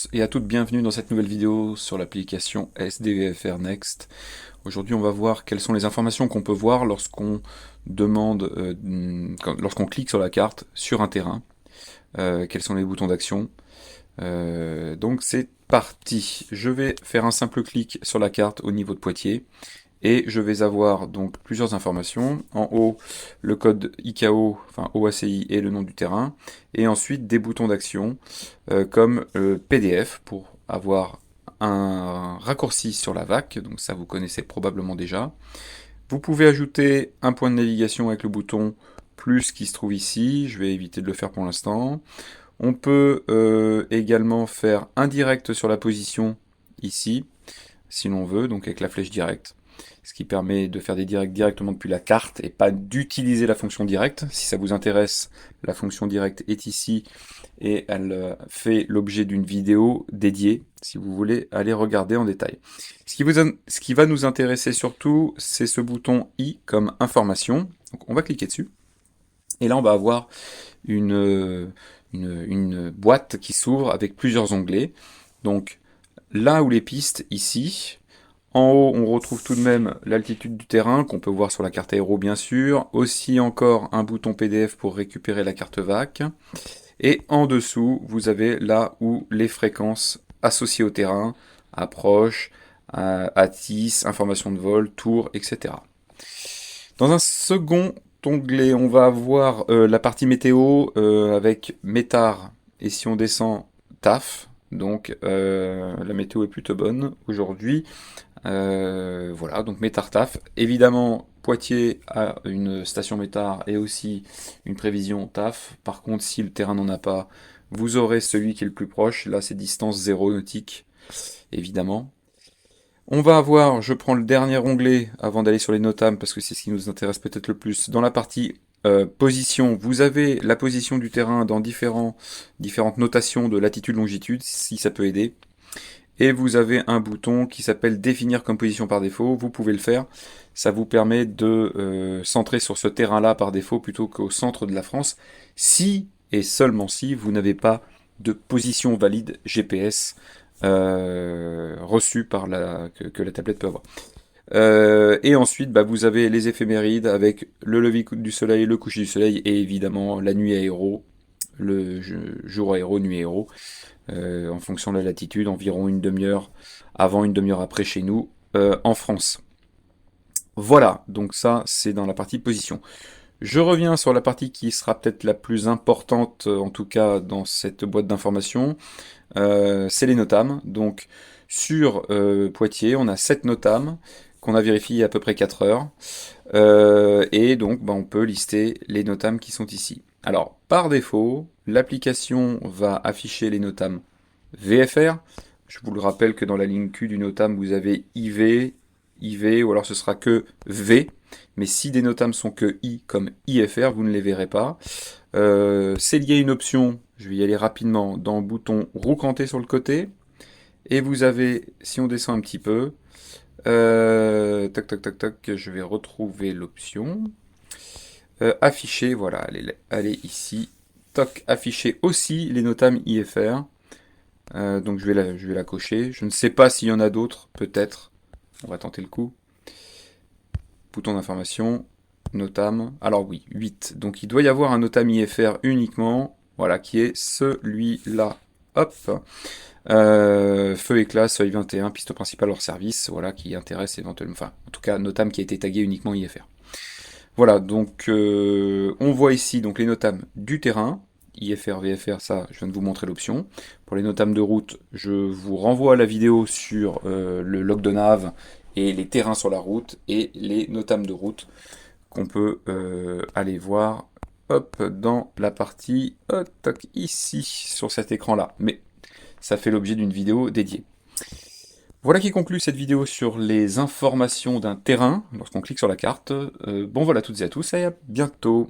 tous et à toutes, bienvenue dans cette nouvelle vidéo sur l'application SDVFR Next. Aujourd'hui, on va voir quelles sont les informations qu'on peut voir lorsqu'on demande, lorsqu'on clique sur la carte sur un terrain, quels sont les boutons d'action. Donc c'est parti. Je vais faire un simple clic sur la carte au niveau de Poitiers. Et je vais avoir donc plusieurs informations. En haut, le code ICAO, enfin OACI et le nom du terrain. Et ensuite des boutons d'action comme PDF pour avoir un raccourci sur la VAC. Donc ça vous connaissez probablement déjà. Vous pouvez ajouter un point de navigation avec le bouton plus qui se trouve ici. Je vais éviter de le faire pour l'instant. On peut également faire un direct sur la position ici, si l'on veut, donc avec la flèche directe. Ce qui permet de faire des directs directement depuis la carte et pas d'utiliser la fonction directe. Si ça vous intéresse, la fonction directe est ici et elle fait l'objet d'une vidéo dédiée si vous voulez aller regarder en détail. Ce qui va nous intéresser surtout, c'est ce bouton I comme information. Donc on va cliquer dessus et là on va avoir une boîte qui s'ouvre avec plusieurs onglets. Donc là où les pistes ici. En haut, on retrouve tout de même l'altitude du terrain, qu'on peut voir sur la carte aéro bien sûr. Aussi encore un bouton PDF pour récupérer la carte VAC. Et en dessous, vous avez là où les fréquences associées au terrain, approche, ATIS, information de vol, tour, etc. Dans un second onglet, on va avoir la partie météo avec Métard. Et si on descend, TAF. Donc la météo est plutôt bonne aujourd'hui. Voilà, donc Métard TAF. Évidemment, Poitiers a une station Métard et aussi une prévision TAF. Par contre, si le terrain n'en a pas, vous aurez celui qui est le plus proche. Là, c'est distance 0 nautique, évidemment. On va avoir, je prends le dernier onglet avant d'aller sur les notames, parce que c'est ce qui nous intéresse peut-être le plus. Dans la partie position, vous avez la position du terrain dans différentes notations de latitude, longitude, si ça peut aider. Et vous avez un bouton qui s'appelle définir comme position par défaut. Vous pouvez le faire. Ça vous permet de centrer sur ce terrain-là par défaut plutôt qu'au centre de la France. Si et seulement si vous n'avez pas de position valide GPS reçue par que la tablette peut avoir. Et ensuite, vous avez les éphémérides avec le lever du soleil, le coucher du soleil et évidemment la nuit aéro, le jour aéro, nuit aéro. En fonction de la latitude, environ une demi-heure avant, une demi-heure après chez nous, en France. Voilà, donc ça c'est dans la partie position. Je reviens sur la partie qui sera peut-être la plus importante, en tout cas dans cette boîte d'informations, c'est les notames. Donc sur Poitiers, on a 7 notames qu'on a vérifié il y a à peu près 4 heures. Et donc on peut lister les notames qui sont ici. Alors, par défaut, l'application va afficher les notames VFR. Je vous le rappelle que dans la ligne Q du notam, vous avez IV, ou alors ce sera que V. Mais si des notams sont que I comme IFR, vous ne les verrez pas. C'est lié à une option, je vais y aller rapidement, dans le bouton roue crantée sur le côté. Et vous avez, si on descend un petit peu, tac, tac, tac, tac, je vais retrouver l'option. Afficher, voilà, elle est ici. Toc, afficher aussi les notames IFR. Donc je vais la cocher. Je ne sais pas s'il y en a d'autres, peut-être. On va tenter le coup. Bouton d'information, notam. Alors oui, 8. Donc il doit y avoir un notam IFR uniquement, voilà, qui est celui-là. Hop. Feu éclat, seuil 21, piste principale hors service, voilà, qui intéresse éventuellement, enfin, en tout cas, notam qui a été tagué uniquement IFR. Voilà, donc on voit ici donc les notames du terrain, IFR, VFR, ça je viens de vous montrer l'option. Pour les notames de route, je vous renvoie à la vidéo sur le log de nav et les terrains sur la route et les notames de route qu'on peut aller voir hop, dans la partie ici sur cet écran là. Mais ça fait l'objet d'une vidéo dédiée. Voilà qui conclut cette vidéo sur les informations d'un terrain lorsqu'on clique sur la carte. Bon voilà à toutes et à tous et à bientôt.